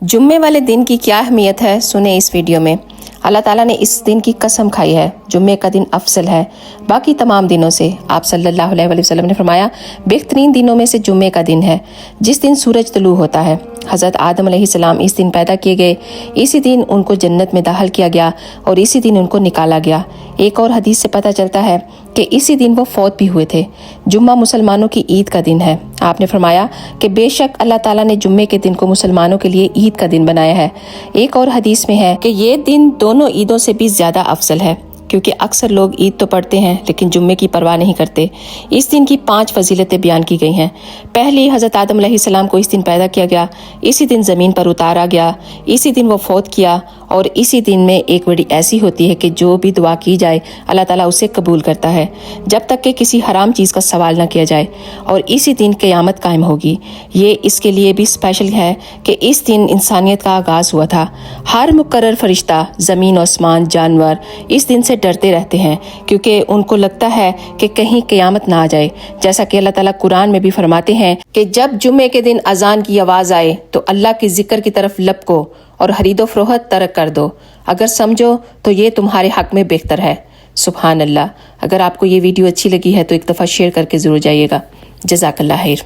जुम्मे वाले दिन की क्या अहमियत है सुने इस वीडियो में। अल्लाह ताला ने इस दिन की कसम खाई है। जुम्मे का दिन अफजल है बाकी तमाम दिनों से। आप सल्लल्लाहु अलैहि वसल्लम ने फरमाया बेहतरीन दिनों में से जुम्मे का दिन है जिस दिन सूरज तुलू होता है। हज़रत आदम अलैहिस्सलाम इस दिन पैदा किए गए, इसी दिन उनको जन्नत में दाखिल किया गया और इसी दिन उनको निकाला गया। एक और हदीस से पता चलता है कि इसी दिन वो फौत भी हुए थे। जुम्मा मुसलमानों की ईद का दिन है। आपने फरमाया कि बेशक अल्लाह ताला ने जुम्मे के दिन को मुसलमानों के लिए ईद का दिन बनाया है। एक और हदीस में है कि ये दिन दोनों ईदों से भी ज़्यादा अफजल है, क्योंकि अक्सर लोग ईद तो पढ़ते हैं लेकिन जुम्मे की परवाह नहीं करते। इस दिन की 5 फजीलतें बयान की गई हैं। पहली, हज़रत आदम अलैहिस्सलाम को इस दिन पैदा किया गया, इसी दिन ज़मीन पर उतारा गया, इसी दिन वो फौत किया और इसी दिन में एक बड़ी ऐसी होती है कि जो भी दुआ की जाए अल्लाह ताला उसे कबूल करता है जब तक कि किसी हराम चीज़ का सवाल ना किया जाए, और इसी दिन क़यामत कायम होगी। ये इसके लिए भी स्पेशल है कि इस दिन इंसानियत का आगाज़ हुआ था। हर मुकर्रर फरिश्ता, ज़मीन, आसमान, जानवर इस दिन से डरते रहते हैं, क्योंकि उनको लगता है कि कहीं क़यामत ना आ जाए। जैसा कि अल्लाह ताला कुरान में भी फरमाते हैं कि जब जुम्मे के दिन अजान की आवाज़ आए तो अल्लाह के जिक्र की तरफ लपको और खरीदो फरोख्त तर्क कर दो। अगर समझो तो ये तुम्हारे हक में बेहतर है। सुभान अल्लाह। अगर आपको ये वीडियो अच्छी लगी है तो एक दफ़ा शेयर करके ज़रूर जाइएगा। जज़ाकल्लाह खैर।